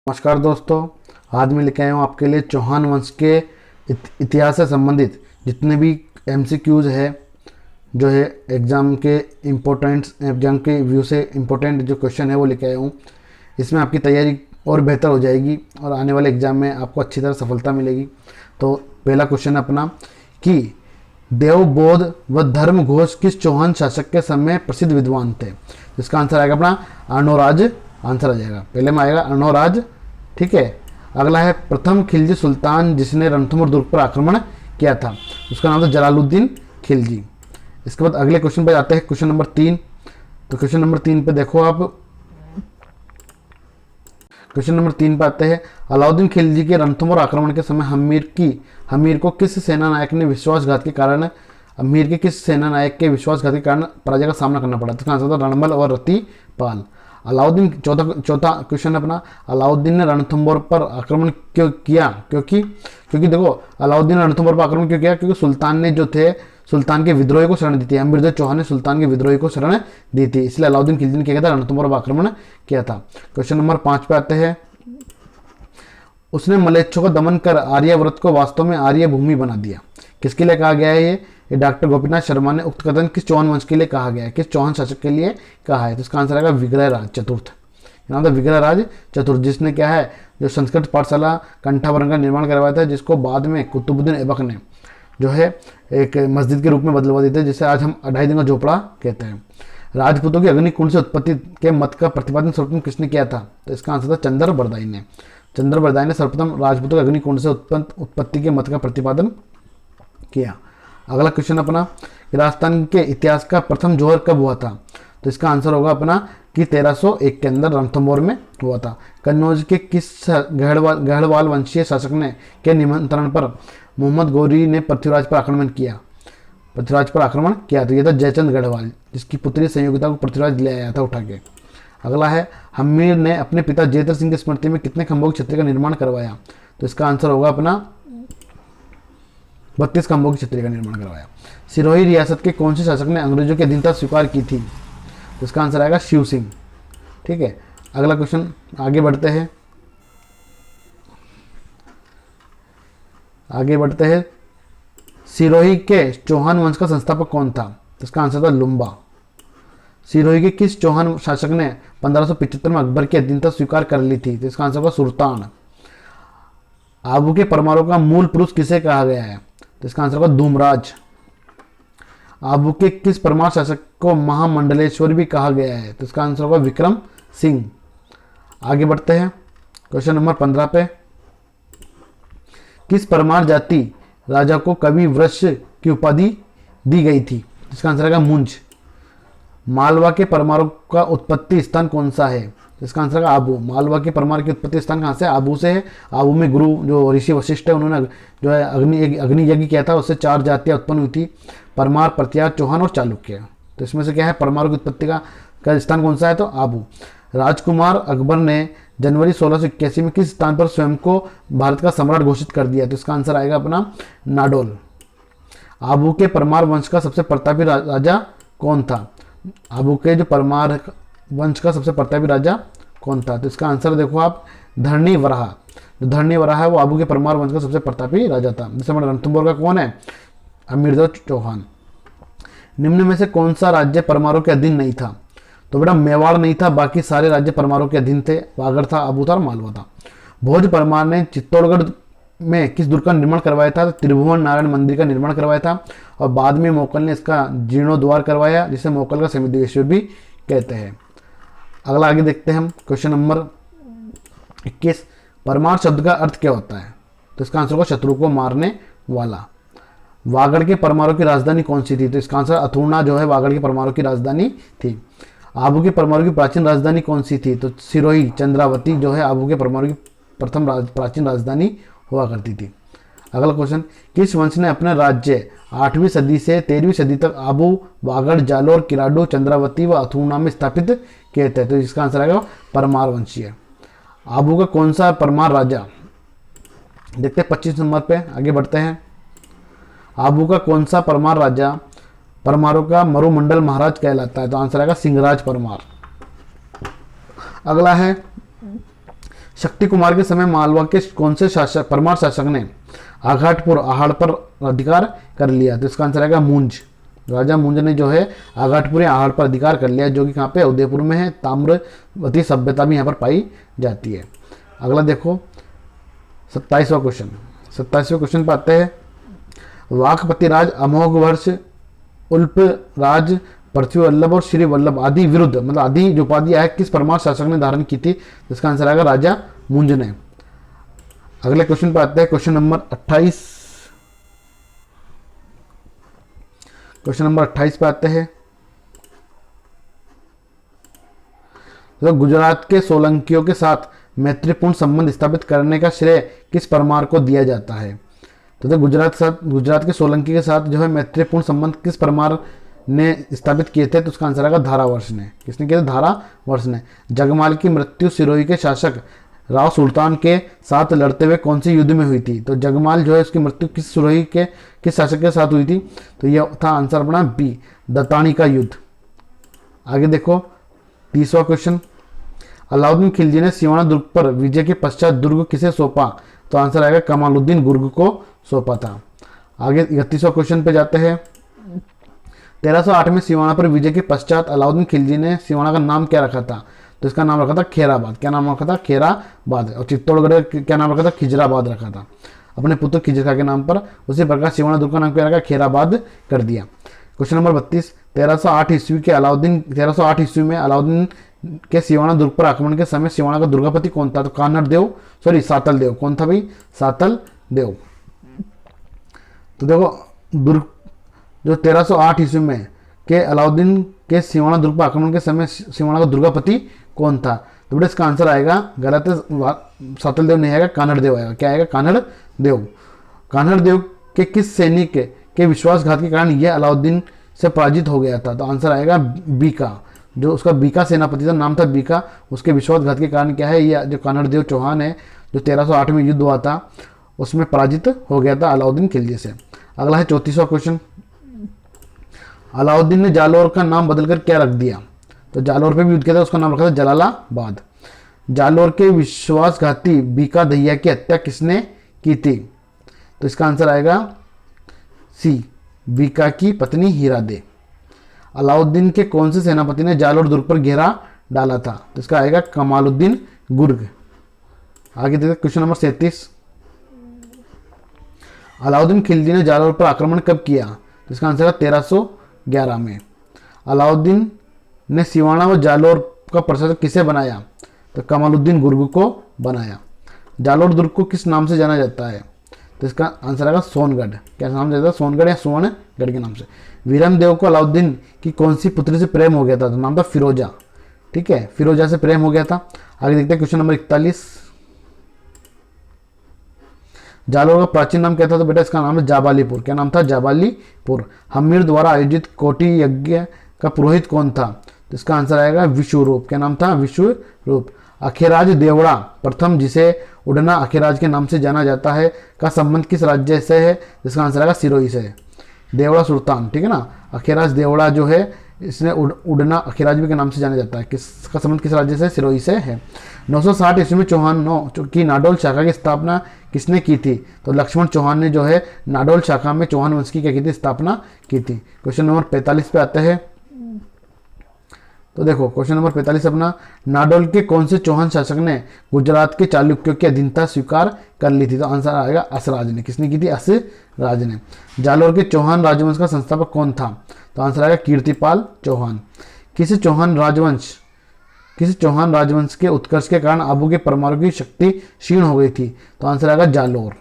नमस्कार दोस्तों, आज मैं लेके आया हूँ आपके लिए चौहान वंश के इतिहास से संबंधित जितने भी एमसीक्यूज है जो है एग्ज़ाम के व्यू से इम्पोर्टेंट जो क्वेश्चन है वो लेके आया हूँ। इसमें आपकी तैयारी और बेहतर हो जाएगी और आने वाले एग्ज़ाम में आपको अच्छी तरह सफलता मिलेगी। तो पहला क्वेश्चन है अपना कि देवबोध व धर्म घोष किस चौहान शासक के समय प्रसिद्ध विद्वान थे। इसका आंसर आएगा अपना अर्णोराज। आंसर आ जाएगा, पहले में आएगा अर्णोराज। ठीक है। अगला है प्रथम खिलजी सुल्तान जिसने रणथंभौर दुर्ग पर आक्रमण किया था, उसका नाम था जलालुद्दीन खिलजी। इसके बाद अगले क्वेश्चन पे आते हैं, क्वेश्चन नंबर 3। तो क्वेश्चन नंबर 3 पे देखो आप, क्वेश्चन नंबर 3 पे आते हैं, अलाउद्दीन खिलजी के रणथंभौर आक्रमण के समय हमीर को किस सेना नायक ने विश्वासघात के कारण अमीर के किस सेना नायक के विश्वासघात के कारण पराजय का सामना करना पड़ा। तो इसका आंसर था रणबल और रतिपाल। अलाउद्दीन चौथा क्वेश्चन अपना, अलाउद्दीन ने रणथंभौर पर आक्रमण क्यों किया? क्योंकि देखो, अलाउद्दीन ने रणथंभौर पर आक्रमण क्यों किया? क्योंकि सुल्तान ने जो थे सुल्तान के विद्रोही को शरण दी थी। अमीरजादा चौहान ने सुल्तान के विद्रोही को शरण दी थी, इसलिए अलाउद्दीन खिलजी ने क्या किया था? रणथंभौर पर आक्रमण किया था। क्वेश्चन नंबर 5 पे आते हैं, उसने मलेच्छों का दमन कर आर्यावर्त को वास्तव में आर्य भूमि बना दिया। किसके लिए कहा गया है ये डॉक्टर गोपीनाथ शर्मा ने उक्त कथन किस चौहान वंश के लिए कहा गया है, किस चौहान शासक के लिए कहा है? तो इसका आंसर आएगा विग्रहराज चतुर्थ। नाम था विग्रहराज चतुर्थ, जिसने क्या है जो संस्कृत पाठशाला कंठावरम का निर्माण करवाया था, जिसको बाद में कुतुबुद्दीन ऐबक ने जो है एक मस्जिद के रूप में बदलवा दी थी, जिसे आज हम 2.5 दिन का झोपड़ा कहते हैं। राजपूतों की अग्निकुंड से उत्पत्ति के मत का प्रतिपादन सर्वप्रथम किसने किया था? तो इसका आंसर था चंद्र बरदाई ने। चंद्र बरदाई ने सर्वप्रथम राजपूतों के अग्निकुंड से उत्पत्ति के मत का प्रतिपादन किया। अगला क्वेश्चन अपना, राजस्थान के इतिहास का प्रथम जोहर कब हुआ था? तो इसका आंसर होगा अपना कि 1301 के अंदर रणथंभौर में हुआ था। कन्नौज के किस गढ़वाल वंशीय शासक ने के निमंत्रण पर मोहम्मद गौरी ने पृथ्वीराज पर आक्रमण किया? तो यह था जयचंद गढ़वाल, जिसकी पुत्री संयोगिता को पृथ्वीराज ले आया था उठा के। अगला है, हमीर ने अपने पिता जयद्रथ सिंह की स्मृति में कितने खंभों की छतरी का निर्माण करवाया? तो इसका आंसर होगा अपना 32 खंभों की छतरी का निर्माण करवाया। सिरोही रियासत के कौन से शासक ने अंग्रेजों की अधीनता स्वीकार की थी? तो इसका आंसर आएगा शिव सिंह। ठीक है। अगला क्वेश्चन, आगे बढ़ते हैं। सिरोही के चौहान वंश का संस्थापक कौन था? तो इसका आंसर था लुम्बा। सिरोही के किस चौहान शासक ने 1575 में अकबर की अधीनता स्वीकार कर ली थी? तो इसका आंसर होगा सुल्तान। आबू के परमारों का मूल पुरुष किसे कहा गया है? तो इसका आंसर होगा धूमराज। आबू के किस परमार शासक को महामंडलेश्वर भी कहा गया है? तो इसका आंसर होगा विक्रम सिंह। आगे बढ़ते हैं, क्वेश्चन नंबर 15 पे, किस परमार जाति राजा को कवि वृक्ष की उपाधि दी गई थी? इसका आंसर है मुंज। मालवा के परमारों का उत्पत्ति स्थान कौन सा है? इसका आंसर है आबू। मालवा के परमार की उत्पत्ति स्थान कहाँ से? आबू से है। आबू में गुरु जो ऋषि वशिष्ठ है, उन्होंने जो है अग्नि यज्ञ किया था, उससे 4 जातियां उत्पन्न हुई थी, परमार, प्रत्यार, चौहान और चालुक्य। तो इसमें से क्या है, परमारों की उत्पत्ति का स्थान कौन सा है? तो आबू। राजकुमार अकबर ने जनवरी 1681 में किस स्थान पर स्वयं को भारत का सम्राट घोषित कर दिया? तो इसका आंसर आएगा अपना नाडोल। आबू के परमार वंश का सबसे प्रतापी राजा कौन था? आबू के जो परमार वंश का सबसे प्रतापी राजा कौन था? तो इसका आंसर देखो आप, धरणी वराह। जो धरणी वराह है वो आबू के परमार वंश का सबसे प्रतापी राजा था। जैसे हमारे रणथंभौर का कौन है? अमीरजादा चौहान। निम्न में से कौन सा राज्य परमारों के अधीन नहीं था? तो बेटा मेवाड़ नहीं था, बाकी सारे राज्य परमारों के अधीन थे। वागड़ था, आबू था और मालवा था। भोज परमार ने चित्तौड़गढ़ में किस दुर्ग का निर्माण करवाया था? तो त्रिभुवन नारायण मंदिर का निर्माण करवाया था, और बाद में मोकल ने इसका जीर्णोद्वार करवाया, जिसे मोकल का समितिश्वर भी कहते हैं। अगला आगे देखते हैं हम, क्वेश्चन नंबर 21, परमार शब्द का अर्थ क्या होता है? तो इसका आंसर होगा शत्रु को मारने वाला। वागड़ के परमारों की राजधानी कौन सी थी? तो इसका आंसर अथुर्णा जो है वागड़ के परमारों की राजधानी थी। आबू के परमारों की प्राचीन राजधानी कौन सी थी? तो सिरोही चंद्रावती जो है आबू के परमारों की प्रथम प्राचीन राजधानी हुआ करती थी। अगला क्वेश्चन, किस वंश ने अपना राज्य 8वीं सदी से 13वीं सदी तक आबू, वागड़, जालोर, किराडू, चंद्रावती व अथुर्णा में स्थापित किए थे? तो इसका आंसर आएगा परमार वंशीय। आबू का कौन सा परमार राजा? देखते हैं 25 नंबर पे, आगे बढ़ते हैं। आबू का कौन सा परमार राजा परमारों का मरुमंडल महाराज कहलाता है? तो आंसर आएगा सिंहराज परमार। अगला है, शक्ति कुमार के समय मालवा के कौन से शासक परमार शासक ने आघाटपुर आहड़ पर अधिकार कर लिया? तो इसका आंसर आएगा मुंज। राजा मुंज ने जो है आघाटपुर या आहड़ पर अधिकार कर लिया, जो कि कहाँ पे, उदयपुर में है। ताम्रवती सभ्यता भी यहाँ पर पाई जाती है। अगला देखो 27वां क्वेश्चन। 27वें क्वेश्चन पर आते हैं। वाकपति राज, अमोघ वर्ष, उल्प राज, पृथ्वी वल्लभ और श्री वल्लभ आदि विरुद्ध, मतलब आदि जो उपाधियां है, किस परमार शासक ने धारण की थी? इसका आंसर आएगा राजा मुंज ने। अगले क्वेश्चन पर आते हैं। Question number 28। क्वेश्चन नंबर 28 पे आते हैं। तो गुजरात के सोलंकियों के साथ मैत्रीपूर्ण संबंध स्थापित करने का श्रेय किस परमार को दिया जाता है? तो गुजरात के सोलंकी के साथ जो है मैत्रीपूर्ण संबंध किस परमार ने स्थापित किए थे? तो उसका आंसर आएगा धारावर्ष ने। किसने किए थे? धारावर्ष ने। जगमाल की मृत्यु सिरोही के शासक राव सुल्तान के साथ लड़ते हुए कौन से युद्ध में हुई थी? तो जगमाल जो है उसकी मृत्यु किस सिरोही के किस शासक के साथ हुई थी? तो यह था आंसर अपना बी, दत्तानी का युद्ध। आगे देखो 30वां क्वेश्चन। अलाउद्दीन खिलजी ने सिवाना दुर्ग पर विजय के पश्चात दुर्ग किसे सौंपा? तो आंसर आएगा कमालुद्दीन गुर्ग को सौंपा था। आगे 31वां क्वेश्चन पे जाते हैं। 1308 में सिवाना पर विजय के पश्चात अलाउद्दीन खिलजी ने सिवाना का नाम क्या रखा था? तो इसका नाम रखा था खेराबाद। क्या नाम रखा था? खेराबाद। और चित्तौड़गढ़ क्या नाम रखा था? खिजराबाद रखा था अपने पुत्र खिजर खां के नाम पर। उसी प्रकार सिवाना दुर्ग का नाम क्या रखा? खेराबाद कर दिया। Question number 32। 1308 ईस्वी में अलाउद्दीन के सिवाना दुर्ग पर आक्रमण के समय सिवाना का दुर्गापति कौन था? तो सातल देव। कौन था भाई? सातल देव। तो देखो दुर्ग जो 1308 ईस्वी में के अलाउद्दीन के सिवाना दुर्ग पर आक्रमण के समय सिवाना का दुर्गापति कौन था? तो बेटा इसका आंसर आएगा, गलत है, सातल देव नहीं आएगा, कान्हड़ देव आएगा। क्या आएगा? कान्हड़ देव। कान्हड़ देव के किस सैनिक के विश्वासघात के कारण यह अलाउद्दीन से पराजित हो गया था? तो आंसर आएगा बीका। जो उसका बीका सेनापति था, नाम था बीका, उसके विश्वासघात के कारण क्या है, ये जो कान्हड़ देव चौहान है, जो 1308 में युद्ध हुआ था उसमें पराजित हो गया था अलाउद्दीन खिलजी से। अगला है 34वां क्वेश्चन। अलाउद्दीन ने जालौर का नाम बदलकर क्या रख दिया? तो जालौर पे भी युद्ध किया था, उसका नाम रखा था जलालाबाद। जालौर के विश्वासघाती बीका दहिया की हत्या किसने की थी? तो इसका आंसर आएगा सी, बीका की पत्नी हीरा दे। अलाउद्दीन के कौन से सेनापति ने जालौर दुर्ग पर घेरा डाला था? तो इसका आएगा कमालुद्दीन गुर्ग। आगे देखते क्वेश्चन नंबर 37। अलाउद्दीन खिलजी ने जालौर पर आक्रमण कब किया? तो इसका आंसर है 1311 में। अलाउद्दीन ने सिवाना व जालौर का प्रशासक किसे बनाया? तो कमालुद्दीन गुर्ग को बनाया। जालौर दुर्ग को किस नाम से जाना जाता है? तो इसका आंसर आएगा सोनगढ़। क्या नाम जाता है? सोनगढ़ या सुवर्णगढ़ के नाम से। वीरम देव को अलाउद्दीन की कौन सी पुत्री से प्रेम हो गया था? तो नाम था फिरोजा। ठीक है, फिरोजा से प्रेम हो गया था। आगे देखते हैं क्वेश्चन नंबर 41। जालौर का प्राचीन नाम क्या था? तो बेटा इसका नाम है जाबालीपुर। क्या नाम था? जाबालीपुर। हमीर द्वारा आयोजित कोटि यज्ञ का पुरोहित कौन था? तो इसका आंसर आएगा विश्वरूप। क्या नाम था? विश्वरूप। अखेराज देवड़ा प्रथम, जिसे उड़ना अखेराज के नाम से जाना जाता है, का संबंध किस राज्य से है? इसका आंसर आएगा सिरोही से। देवड़ा सुल्तान, ठीक है ना। अखेराज देवड़ा जो है इसने उड़ना अखेराज भी के नाम से जाना जाता है। किसका संबंध किस राज्य से? सिरोही से है। 960 ईस्वी में चौहानों की नाडोल शाखा की स्थापना किसने की थी? तो लक्ष्मण चौहान ने जो है नाडोल शाखा में चौहान वंश की क्या की थी? स्थापना की थी। क्वेश्चन नंबर 45 पे आते हैं। तो देखो क्वेश्चन नंबर 45 अपना, नाडोल के कौन से चौहान शासक ने गुजरात के चालुक्यों की अधीनता स्वीकार कर ली थी? तो आंसर आएगा असराज ने। किसने की थी? असराज ने। जालौर के चौहान राजवंश का संस्थापक कौन था? तो आंसर आएगा कीर्तिपाल चौहान। किस चौहान राजवंश के उत्कर्ष के कारण आबू के परमाणु की शक्ति क्षीण हो गई थी? तो आंसर आएगा जालौर।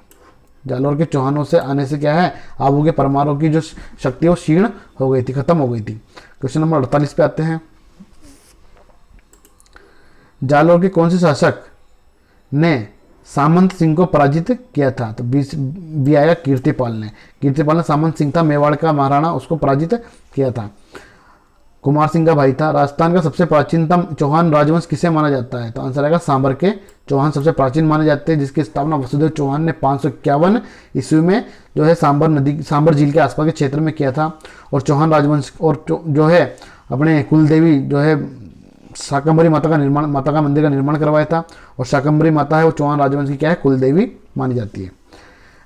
जालौर के चौहानों से आने से क्या है, आबू के परमाणु की जो शक्ति है वो क्षीण हो गई थी, खत्म हो गई थी। क्वेश्चन नंबर 48 पे आते हैं। जालौर के कौन से शासक ने सामंत सिंह को पराजित किया था? तो बी आया कीर्तिपाल ने। कीर्तिपाल ने सामंत सिंह था मेवाड़ का महाराणा, उसको पराजित किया था। कुमार सिंह का भाई था। राजस्थान का सबसे प्राचीनतम चौहान राजवंश किसे माना जाता है? तो आंसर आएगा सांबर के चौहान सबसे प्राचीन माने जाते हैं, जिसकी स्थापना वसुदेव चौहान ने 551 ईस्वी में जो है सांबर झील के आसपास के क्षेत्र में किया था। और चौहान राजवंश और जो है अपने कुलदेवी जो है शाकंभरी माता का मंदिर का निर्माण करवाया था। और शाकंभरी माता है वो चौहान राजवंश की क्या है, कुल देवी मानी जाती है।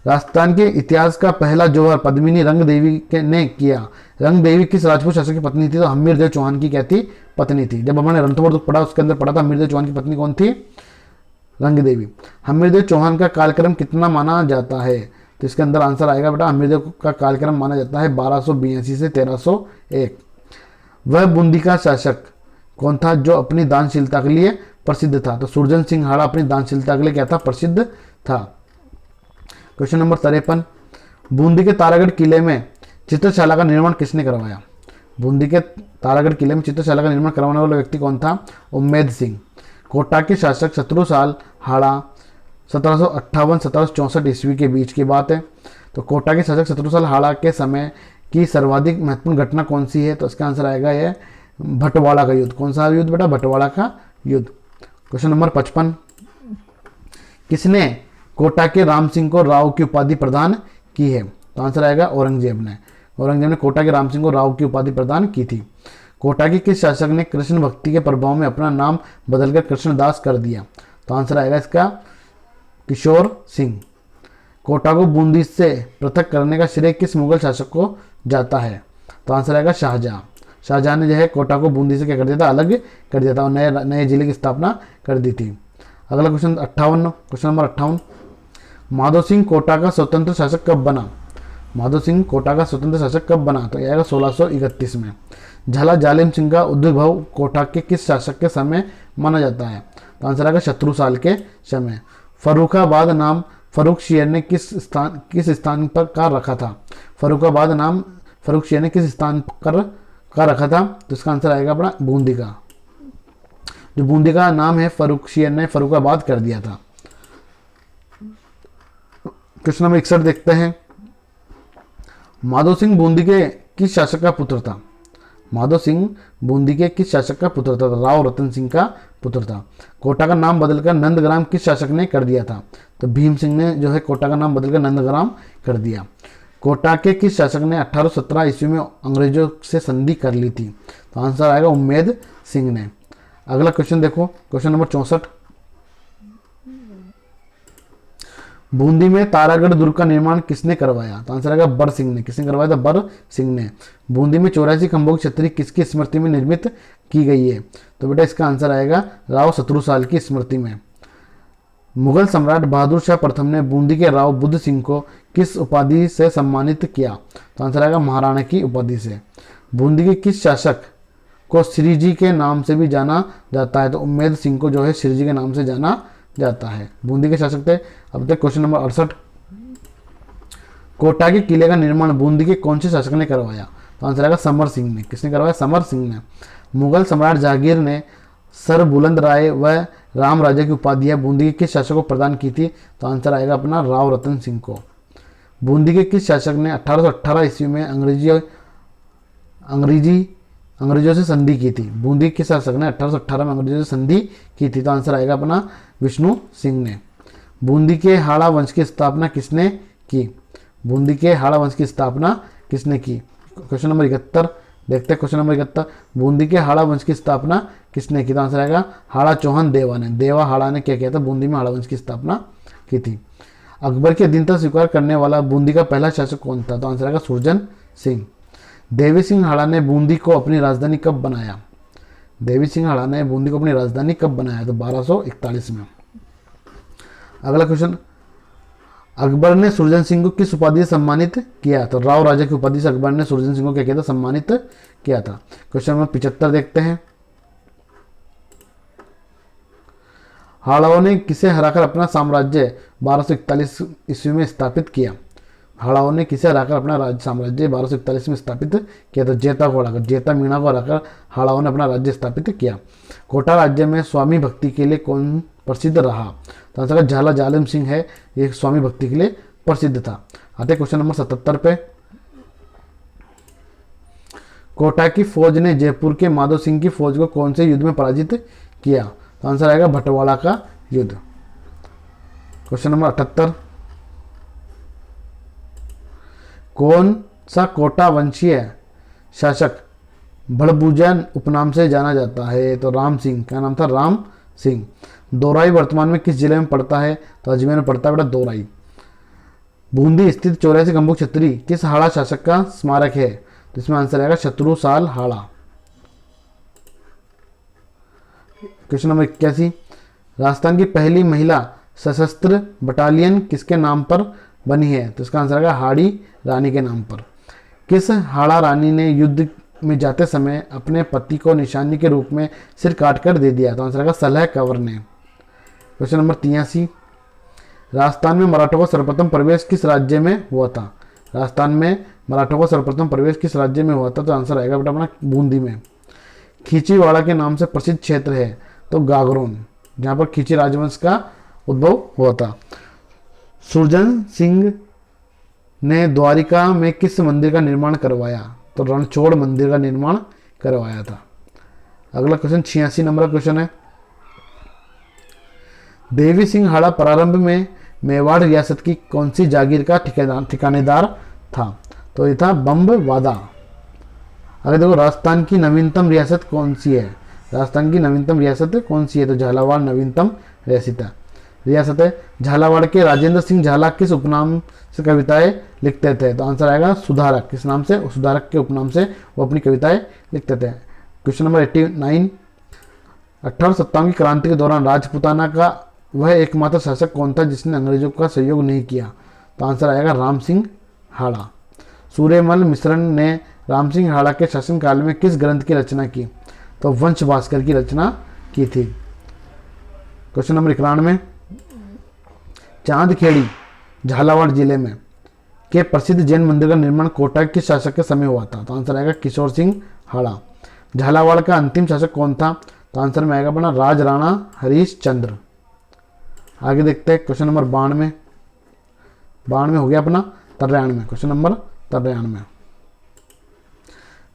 राजस्थान के इतिहास का पहला जौहर पद्मिनी रंग देवी ने किया। रंग देवी किस राजपूत शासक की पत्नी थी? तो हमीरदेव चौहान की क्या थी? पत्नी थी। जब हमने रणथंभौर दुख पढ़ा उसके अंदर पढ़ा था हमीरदेव चौहान की पत्नी कौन थी? रंग देवी। हमीरदेव चौहान का कालक्रम कितना माना जाता है? तो इसके अंदर आंसर आएगा बेटा, हमीरदेव का कालक्रम माना जाता है 1282 से 1301। वह बूंदी का शासक कौन था जो अपनी दानशीलता के लिए प्रसिद्ध था? तो सुरजन सिंह हाड़ा अपनी दानशीलता के लिए क्या था? प्रसिद्ध था। क्वेश्चन नंबर 53, बूंदी के तारागढ़ किले में चित्रशाला का निर्माण किसने करवाया? बूंदी के तारागढ़ किले में चित्रशाला का निर्माण करवाने वाला व्यक्ति कौन था? उम्मेद सिंह। कोटा के शासक शत्रुसाल हाड़ा 1758-1764 ईस्वी के बीच की बात है। तो कोटा के शासक शत्रुसाल हाड़ा के समय की सर्वाधिक महत्वपूर्ण घटना कौन सी है? तो इसका आंसर आएगा ये भटवाड़ा का युद्ध। कौन सा युद्ध बेटा? भटवाड़ा का युद्ध। क्वेश्चन नंबर 55, किसने कोटा के राम सिंह को राव की उपाधि प्रदान की है? तो आंसर आएगा औरंगजेब ने। औरंगजेब ने कोटा के राम सिंह को राव की उपाधि प्रदान की थी। कोटा के किस शासक ने कृष्ण भक्ति के प्रभाव में अपना नाम बदलकर कृष्णदास कर दिया? तो आंसर आएगा इसका किशोर सिंह। कोटा को बूंदी से पृथक करने का श्रेय किस मुगल शासक को जाता है? तो आंसर आएगा शाहजहां। शाहजहां ने जो है कोटा को बूंदी से क्या कर दिया था? अलग कर दिया था और नए जिले की स्थापना कर दी थी। अगला question 58, question number 58, Madho Singh Kota का स्वतंत्र शासक कब बना? माधो सिंह कोटा का स्वतंत्र शासक कब बना? तो यह आएगा 1631 में। झाला जालिम सिंह का उद्भव कोटा के किस शासक के समय माना जाता है? तो आंसर आएगा शत्रुसाल के समय। फर्रुखाबाद नाम फर्रुख शेर ने किस स्थान पर का रखा था? फर्रुखाबाद नाम फर्रुख शेर ने किस स्थान पर का रखा था? तो इसका आंसर आएगा अपना बूंदी का। जो बूंदी का नाम है फर्रुख शेर ने फर्रुखाबाद कर दिया था। क्वेश्चन नंबर 61 देखते हैं, माधो सिंह बूंदी के किस शासक का पुत्र था? माधो सिंह बूंदी के किस शासक का पुत्र था? राव रतन सिंह का पुत्र था। कोटा का नाम बदलकर नंदग्राम किस शासक ने कर दिया था? तो भीम सिंह ने जो है कोटा का नाम बदलकर नंदग्राम कर दिया। कोटा के किस शासक ने 1817 ईस्वी में अंग्रेजों से संधि कर ली थी? तो आंसर आएगा उम्मेद सिंह ने। अगला क्वेश्चन देखो, क्वेश्चन नंबर 64, बूंदी में तारागढ़ दुर्ग का निर्माण किसने करवाया? तो आंसर आएगा बर सिंह ने। किसने करवाया था? बर सिंह ने। बूंदी में 84 खंभों की छतरी किसकी स्मृति में निर्मित की गई है? तो बेटा इसका आंसर आएगा राव शत्रुसाल की स्मृति में। मुगल सम्राट बहादुर शाह प्रथम ने बूंदी के राव बुद्ध सिंह को किस उपाधि से सम्मानित किया? तो आंसर आएगा महाराणा की उपाधि से। बूंदी के किस शासक को श्री जी के नाम से भी जाना जाता है? तो उम्मेद सिंह को जो है श्री जी के नाम से जाना जाता है। बूंदी के शासक थे। अब तक क्वेश्चन नंबर 68, कोटा के किले का निर्माण बूंदी के कौन से शासक ने करवाया? तो आंसर आएगा समर सिंह ने। किसने करवाया? समर सिंह ने। मुगल सम्राट जहांगीर ने सर बुलंद राय व राम राजा की उपाधियां बूंदी के किस शासक को प्रदान की थी? तो आंसर आएगा अपना राव रतन सिंह को। बूंदी के किस शासक ने 1818 ईस्वी में अंग्रेजों से संधि की थी? बूंदी के शासक ने 1818 में अंग्रेजों से संधि की थी। तो आंसर आएगा अपना विष्णु सिंह ने। बूंदी के हाड़ा वंश की स्थापना किसने की? बूंदी के हाड़ा वंश की स्थापना किसने की? क्वेश्चन नंबर 71 देखते हैं। क्वेश्चन नंबर 71, बूंदी के हाड़ा वंश की स्थापना किसने की? तो आंसर आएगा हाड़ा चौहान देवा ने। देवा हाड़ा ने क्या किया था? बूंदी में हाड़ा वंश की स्थापना की थी। अकबर के अधीनता स्वीकार करने वाला बूंदी का पहला शासक कौन था? तो आंसर आएगा सुरजन सिंह। देवी सिंह हाड़ा ने बूंदी को अपनी राजधानी कब बनाया? देवी सिंह हाड़ा ने बूंदी को अपनी राजधानी कब बनाया? तो 1241 में। अगला क्वेश्चन, अकबर ने सुरजन सिंह को किस उपाधि से सम्मानित किया? तो राव राजा की उपाधि से अकबर ने सुरजन सिंह को क्या किया था? सम्मानित किया था। क्वेश्चन नंबर 75 देखते हैं, हाड़ाओं ने किसे हराकर अपना साम्राज्य 1241 ईस्वी में स्थापित किया? हाड़ाओं ने किसे हराकर अपना साम्राज्य 1241 में स्थापित किया? तो जेता को हराकर, जेता मीणा को हराकर हाड़ाओं ने अपना राज्य स्थापित किया। कोटा राज्य में स्वामी भक्ति के लिए कौन प्रसिद्ध रहा? तो आंसर झाला जालिम सिंह है, ये स्वामी भक्ति के लिए प्रसिद्ध था। आते क्वेश्चन नंबर 77 पे, कोटा की फौज ने जयपुर के माधो सिंह की फौज को कौन से युद्ध में पराजित किया? तो आंसर आएगा भटवाड़ा का युद्ध। क्वेश्चन नंबर 78, कौन सा कोटा वंशीय शासक भड़भूजन उपनाम से जाना जाता है? तो राम सिंह, क्या नाम था? राम सिंह। दोराई वर्तमान में किस जिले में पड़ता है? तो अजमेर में पड़ता है बेटा दोराई। बूंदी स्थित 84 गंबुक छतरी किस हाड़ा शासक का स्मारक है? तो इसमें आंसर आएगा शत्रुसाल हाड़ा। क्वेश्चन नंबर 81, राजस्थान की पहली महिला सशस्त्र बटालियन किसके नाम पर बनी है? तो इसका आंसर आएगा हाड़ी रानी के नाम पर। किस हाड़ा रानी ने युद्ध में जाते समय अपने पति को निशानी के रूप में सिर काट कर दे दिया? तो आंसर आएगा सलह कंवर ने। क्वेश्चन नंबर 83, राजस्थान में मराठों का सर्वप्रथम प्रवेश किस राज्य में हुआ था? राजस्थान में मराठों का सर्वप्रथम प्रवेश किस राज्य में हुआ था? तो आंसर आएगा बेटा अपना बूंदी में। खींचीवाड़ा के नाम से प्रसिद्ध क्षेत्र है? तो गागरोन, जहाँ पर खींची राजवंश का उद्भव हुआ था। सुरजन सिंह ने द्वारिका में किस मंदिर का निर्माण करवाया? तो रणछोड़ मंदिर का निर्माण करवाया था। अगला क्वेश्चन 86 नंबर का क्वेश्चन है, देवी सिंह हाड़ा प्रारंभ में मेवाड़ रियासत की कौन सी जागीर का ठिकानेदार था? तो ये था बम्बवादा। अगर देखो राजस्थान की नवीनतम रियासत कौन सी है? राजस्थान की नवीनतम रियासत कौन सी है? तो झालावाड़ नवीनतम रियासत है। झालावाड़ के राजेंद्र सिंह झाला किस उपनाम से कविताएं लिखते थे? तो आंसर आएगा सुधारक। किस नाम से? सुधारक के उपनाम से वो अपनी कविताएं लिखते थे। क्वेश्चन नंबर 89, 1857 की क्रांति के दौरान राजपूताना का वह एकमात्र शासक कौन था जिसने अंग्रेजों का सहयोग नहीं किया? तो आंसर आएगा राम सिंह हाड़ा। सूर्यमल मिश्रण ने राम सिंह हाड़ा के शासनकाल में किस ग्रंथ की रचना की? तो वंश भास्कर की रचना की थी। क्वेश्चन नंबर 91, चांदखेड़ी झालावाड़ जिले में के प्रसिद्ध जैन मंदिर का निर्माण कोटा किस शासक के समय हुआ था? तो आंसर आएगा किशोर सिंह हाड़ा। झालावाड़ का अंतिम शासक कौन था? तो आंसर में आएगा अपना राज राणा हरीश चंद्र। आगे देखते हैं क्वेश्चन नंबर 92 हो गया अपना 93। क्वेश्चन नंबर 93,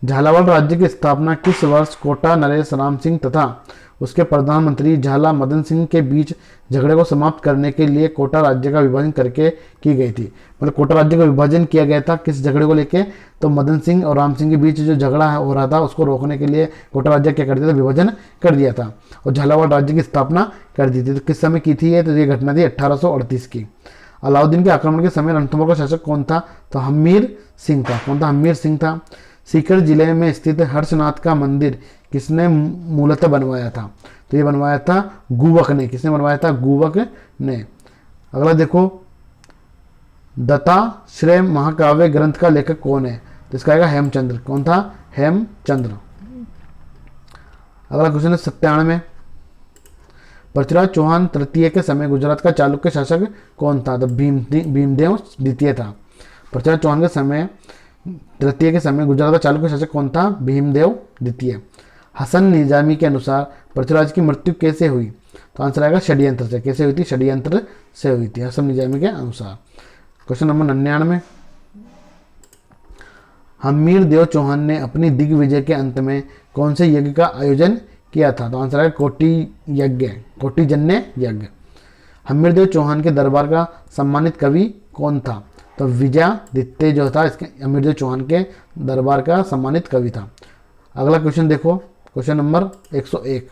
झालावाड़ राज्य की स्थापना किस वर्ष कोटा नरेश राम सिंह तथा उसके प्रधानमंत्री झाला मदन सिंह के बीच झगड़े को समाप्त करने के लिए कोटा राज्य का विभाजन करके की गई थी? मतलब कोटा राज्य का विभाजन किया गया था किस झगड़े को लेके? तो मदन सिंह और राम सिंह के बीच जो झगड़ा हो रहा था उसको रोकने के लिए कोटा राज्य क्या कर दिया था? विभाजन कर दिया था और झालावाड़ राज्य की स्थापना कर दी थी। तो किस समय की थी ये? तो ये घटना थी 1838 की। अलाउद्दीन के आक्रमण के समय रणथंभौर का शासक कौन था? तो हम्मीर सिंह था। कौन था? हम्मीर सिंह था। सीकर जिले में स्थित हर्षनाथ का मंदिर किसने मूलतः बनवाया था? तो ये बनवाया था गुवक ने। किसने बनवाया था? गुवक ने। अगला देखो, दत्ताश्रय महाकाव्य ग्रंथ का लेखक कौन है? तो इसका आएगा हेमचंद्र। कौन था? हेमचंद्र। अगला क्वेश्चन है 97, पृथ्वीराज चौहान तृतीय के समय गुजरात का चालुक्य शासक कौन था? तो भीमदेव द्वितीय था। पृथ्वीराज चौहान के समय तृतीय के समय गुजरात का चालुक्य शासक कौन था? भीमदेव द्वितीय। हसन निजामी के अनुसार पृथ्वीराज की मृत्यु कैसे हुई? तो आंसर आएगा षड्यंत्र से। कैसे हुई थी? षड्यंत्र से हुई थी हसन निजामी के अनुसार। क्वेश्चन नंबर 99, हम्मीर देव चौहान ने अपनी दिग्विजय के अंत में कौन से यज्ञ का आयोजन किया था? तो आंसर है कोटिजन्य यज्ञ। हम्मीर देव चौहान के दरबार का सम्मानित कवि कौन था? तो विजयादित्य जो था इसके हम्मीर देव चौहान के दरबार का सम्मानित कवि था। अगला क्वेश्चन देखो, क्वेश्चन नंबर 101,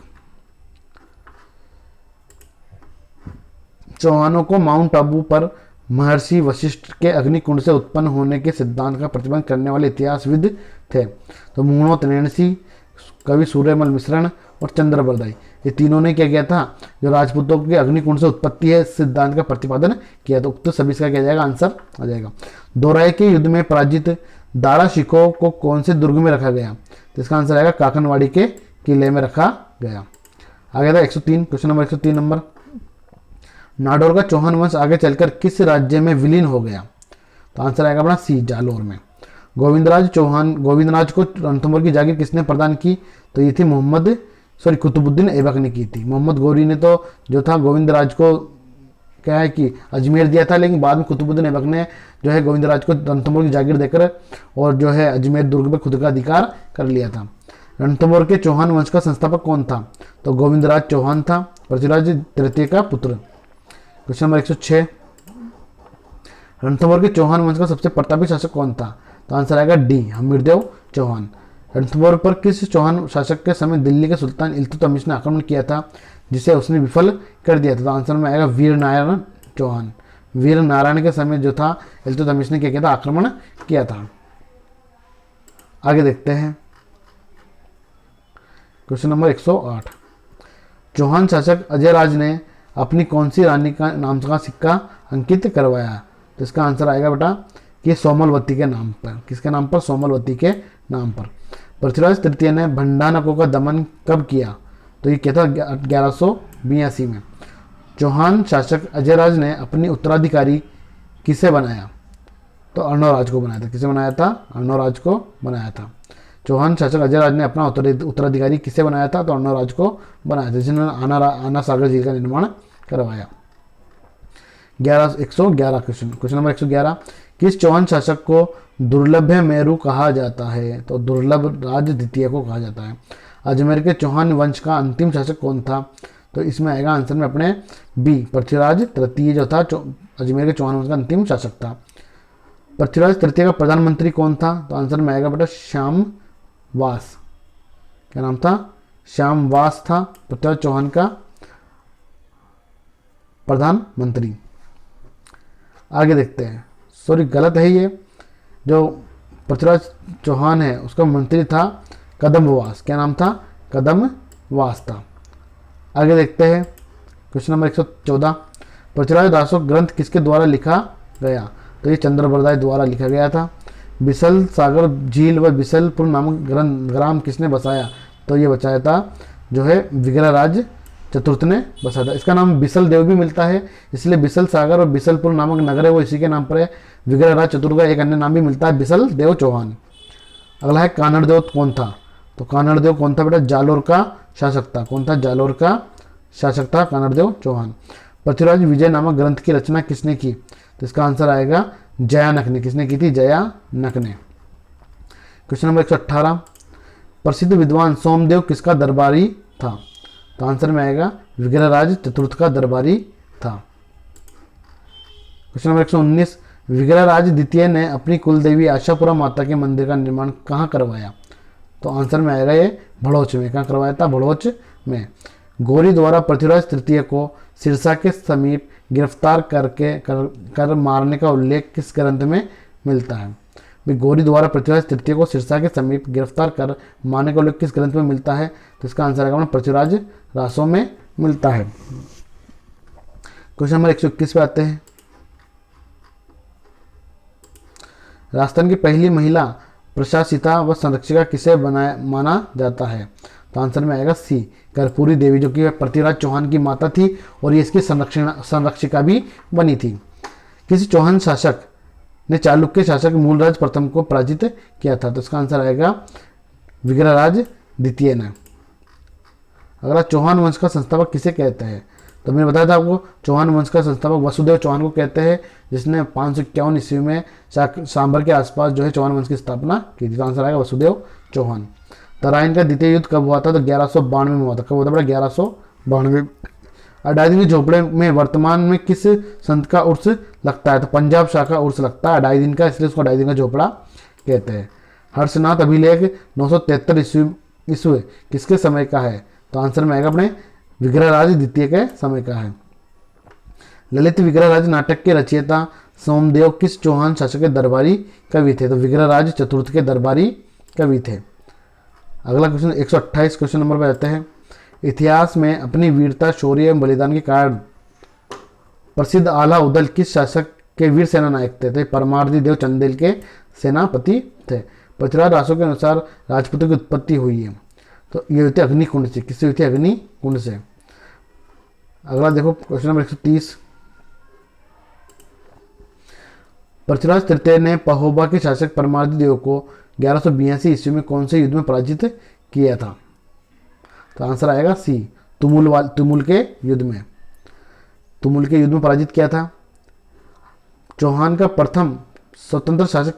चौहानों को माउंट आबू पर महर्षि वशिष्ठ के अग्निकुंड से उत्पन्न होने के सिद्धांत का प्रतिपादन करने वाले इतिहासविद थे? तो मूणोत नैणसी, कवि सूर्यमल मिश्रण और चंद्रबरदाई। ये तीनों ने क्या किया था? जो राजपूतों की अग्निकुंड से उत्पत्ति है सिद्धांत का प्रतिपादन किया। तो उक्त सभी का क्या जाएगा? आंसर आ जाएगा। दोराई के युद्ध में पराजित दारा शिकोह को कौन से दुर्ग में रखा गया? तो इसका आंसर आएगा काकनवाड़ी के किले में रखा गया। आगे था 103, क्वेश्चन नंबर 103 नंबर, नाडौर का चौहान वंश आगे चलकर किस राज्य में विलीन हो गया? तो आंसर आएगा अपना सी, जालोर में। गोविंदराज को रणथंभौर की जागीर किसने प्रदान की? तो ये थी कुतुबुद्दीन ऐबक ने की थी। मोहम्मद गौरी ने तो जो था गोविंदराज को क्या है कि अजमेर दिया था, लेकिन बाद में कुतुबुद्दीन ऐबक ने जो है गोविंदराज को रणथंभौर की जागीर देकर और जो है अजमेर दुर्ग पर खुद का अधिकार कर लिया था। रणथंभौर के चौहान वंश का संस्थापक कौन था? तो गोविंदराज चौहान था, पृथ्वीराज तृतीय का पुत्र। क्वेश्चन नंबर 106, रणथंभौर के चौहान वंश का सबसे प्रतापी शासक कौन था? तो आंसर आएगा डी, हम्मीरदेव चौहान। रणथंभौर पर किस चौहान शासक के समय दिल्ली के सुल्तान इल्तुतमिश ने आक्रमण किया था जिसे उसने विफल कर दिया था? तो आंसर में आएगा वीर नारायण चौहान। वीर नारायण के समय जो था इल्तुतमिश ने क्या किया था? आक्रमण किया था। आगे देखते हैं क्वेश्चन नंबर 108। चौहान शासक अजयराज ने अपनी कौन सी रानी का नाम का सिक्का अंकित करवाया? तो इसका आंसर आएगा बेटा कि सोमलवती के नाम पर। किसके नाम पर? सोमलवती के नाम पर। पृथ्वीराज तृतीय ने भंडानकों का दमन कब किया? तो ये क्या था? 1182 में। चौहान शासक अजयराज ने अपनी उत्तराधिकारी किसे बनाया? तो अर्णवराज को बनाया था। किसे बनाया था? अर्णवराज को बनाया था। चौहान शासक अजयराज ने अपना उत्तराधिकारी किसे बनाया था? तो अर्णवराज को बनाया था, जिन्होंने आना सागर झील का निर्माण करवाया। 111 क्वेश्चन नंबर 111। किस चौहान शासक को दुर्लभ मेरु कहा जाता है? तो दुर्लभ राज द्वितीय को कहा जाता है। अजमेर के चौहान वंश का अंतिम शासक कौन था? तो इसमें आएगा आंसर में अपने बी, पृथ्वीराज तृतीय जो था अजमेर के चौहान वंश का अंतिम शासक था। पृथ्वीराज तृतीय का प्रधानमंत्री कौन था? तो आंसर में आएगा बेटा श्यामवास। क्या नाम था? श्यामवास था पृथ्वीराज चौहान का प्रधानमंत्री। आगे देखते हैं। सॉरी, गलत है ये। जो पृथ्वीराज चौहान है उसका मंत्री था कदम्बवास। क्या नाम था? कदम्बवास था। आगे देखते हैं क्वेश्चन नंबर 114। पृथ्वीराज रासो ग्रंथ किसके द्वारा लिखा गया? तो ये चंद्रबरदाई द्वारा लिखा गया था। बिसल सागर झील व बिसलपुर नामक ग्राम किसने बसाया? तो ये बचाया था जो है विग्रहराज चतुर्थ ने बसाया था। इसका नाम बिसल देव भी मिलता है, इसलिए बिसल सागर और बिसलपुर नामक नगर है वो इसी के नाम पर है। विग्रहराज चतुर्थ का एक अन्य नाम भी मिलता है बिसल देव चौहान। अगला है कानड़ देव कौन था? तो कानड़ देव कौन था बेटा? जालोर का शासक था। कौन था? जालोर का शासक था कानड़ देव चौहान। पृथ्वीराज विजय नामक ग्रंथ की रचना किसने की? तो इसका आंसर आएगा जयानक ने। किसने की थी? जयानक ने। Question number 118। प्रसिद्ध विद्वान सोमदेव किसका दरबारी था? तो आंसर में आएगा विग्रहराज चतुर्थ का दरबारी था। Question number 119। विग्रहराज द्वितीय ने अपनी कुलदेवी आशापुरा माता के मंदिर का निर्माण कहाँ करवाया? तो आंसर में आएगा ये भड़ोच में। कहाँ करवाया था? भड़ोच में। गौरी द्वारा पृथ्वीराज तृतीय को सिरसा के समीप गिरफ्तार कर मारने का उल्लेख किस ग्रंथ में मिलता है? गौरी द्वारा पृथ्वीराज तृतीय को सिरसा के समीप गिरफ्तार कर मारने का उल्लेख किस ग्रंथ में मिलता है? तो इसका आंसर आएगा पृथ्वीराज रासों में मिलता है। क्वेश्चन नंबर 121 पे आते हैं। राजस्थान की पहली महिला प्रशासिता व संरक्षिका किसे माना जाता है? तो आंसर में आएगा सी, कर्पूरी देवी, जो कि पृथ्वीराज चौहान की माता थी और ये इसकी संरक्षिका भी बनी थी। किसी चौहान शासक ने चालुक्य शासक मूलराज प्रथम को पराजित किया था? तो इसका आंसर आएगा विग्रहराज द्वितीय ने। अगला, चौहान वंश का संस्थापक किसे कहते हैं? तो मैंने बताया था आपको, चौहान वंश का संस्थापक वसुदेव चौहान को कहते हैं, जिसने 551 ईस्वी में सांभर के आसपास जो है चौहान वंश की स्थापना की थी। तो आंसर आएगा वसुदेव चौहान। तराइन का द्वितीय युद्ध कब हुआ था? तो 1192 में हुआ था। कब हुआ था बेटा? 1192। अडाई दिन के झोपड़े में वर्तमान में किस संत का उर्स लगता है? तो पंजाब शाह का उर्स लगता है अडाई दिन का, इसलिए उसको अडाई दिन का झोपड़ा कहते हैं। हर्षनाथ अभिलेख 973 ईस्वी किसके समय का है? तो आंसर में आएगा अपने विग्रहराज द्वितीय के समय का है। ललित विग्रहराज नाटक के रचयिता सोमदेव किस चौहान शासक के दरबारी कवि थे? तो विग्रहराज चतुर्थ के दरबारी कवि थे। अगला क्वेश्चन 128 क्वेश्चन नंबर पर आते हैं। इतिहास में अपनी वीरता, शौर्य एवं बलिदान के कारण प्रसिद्ध आला उदल किस शासक के वीर सेना नायक थे? तो परमार्दी देव चंदेल के सेनापति थे। पृथ्वीराज रासो के अनुसार राजपूतों की उत्पत्ति हुई है, तो ये हुई थी अग्निकुंड से। किससे हुई थी? अग्निकुंड से। अगला देखो क्वेश्चन नंबर 130। पृथ्वीराज तृतीय ने पहोबा के शासक परमार्दी देव को 1182 ईस्वी में कौन से युद्ध में पराजित किया था? तो आंसर आएगा सी, तुमुल के युद्ध में। तुमुल के युद्ध में पराजित किया था। चौहान का प्रथम स्वतंत्र शासक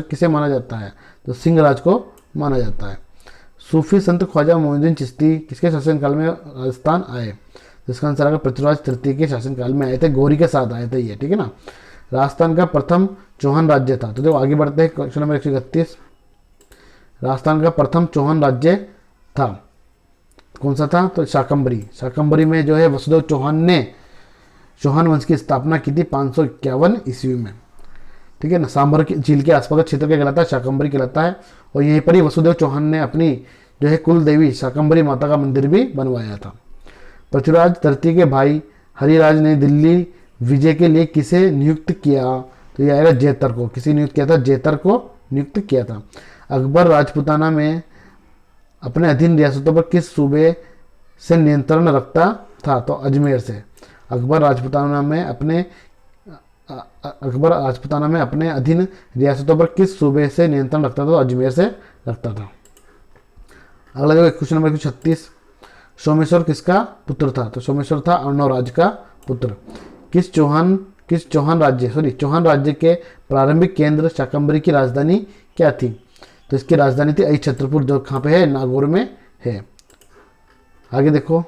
किसे माना जाता है? तो सिंहराज को माना जाता है। सूफी संत ख्वाजा मोइनुद्दीन चिश्ती किसके शासनकाल में राजस्थान आए? तो इसका आंसर आएगा पृथ्वीराज तृतीय के शासनकाल में आए थे, गौरी के साथ आए थे ये, ठीक है ना। राजस्थान का प्रथम चौहान राज्य था। तो जो आगे बढ़ते हैं क्वेश्चन नंबर 131। राजस्थान का प्रथम चौहान राज्य था? कौन सा था? तो शाकंभरी। शाकंभरी में जो है वसुदेव चौहान ने चौहान वंश की स्थापना की थी 551 ईस्वी में। ठीक है ना। सांबर की झील के आसपास का क्षेत्र क्या कहलाता है? शाकंभरी कहलाता है। और यहीं पर ही वसुदेव चौहान ने अपनी जो है कुल देवी शाकंभरी माता का मंदिर भी बनवाया था। पृथ्वीराज धरती के भाई हरिराज ने दिल्ली विजय के लिए किसे नियुक्त किया? तो यह आएगा जेतर को। किसे नियुक्त किया था? जेतर को नियुक्त किया था। अकबर राजपूताना में अपने अधीन रियासतों पर किस सूबे से नियंत्रण रखता था? तो अजमेर से। अकबर राजपूताना में अपने अधीन रियासतों पर किस सूबे से नियंत्रण रखता था? तो अजमेर से रखता था। अगला देखो क्वेश्चन नंबर 36। सोमेश्वर किसका पुत्र था? तो सोमेश्वर था अर्णवराज का पुत्र। चौहान राज्य के प्रारंभिक केंद्र शाकंभरी की राजधानी क्या थी? तो इसकी राजधानी थी अहिछत्रपुर, जो कहाँ पे है? नागौर में है। आगे देखो।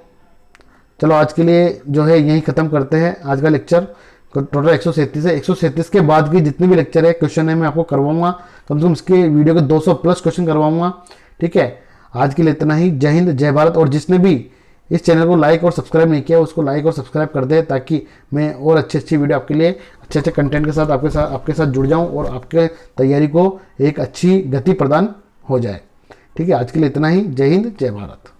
चलो आज के लिए जो है यही खत्म करते हैं आज का लेक्चर। टोटल 137 है। 137 के बाद की जितने भी लेक्चर है, क्वेश्चन है, मैं आपको करवाऊंगा। कम से कम इसके वीडियो के 200 प्लस क्वेश्चन करवाऊंगा। ठीक है। आज के लिए इतना ही। जय हिंद, जय भारत। और जिसने भी इस चैनल को लाइक और सब्सक्राइब नहीं किया उसको लाइक और सब्सक्राइब कर दे, ताकि मैं और अच्छी वीडियो आपके लिए अच्छे कंटेंट के साथ आपके साथ जुड़ जाऊं और आपके तैयारी को एक अच्छी गति प्रदान हो जाए। ठीक है। आज के लिए इतना ही। जय हिंद, जय भारत।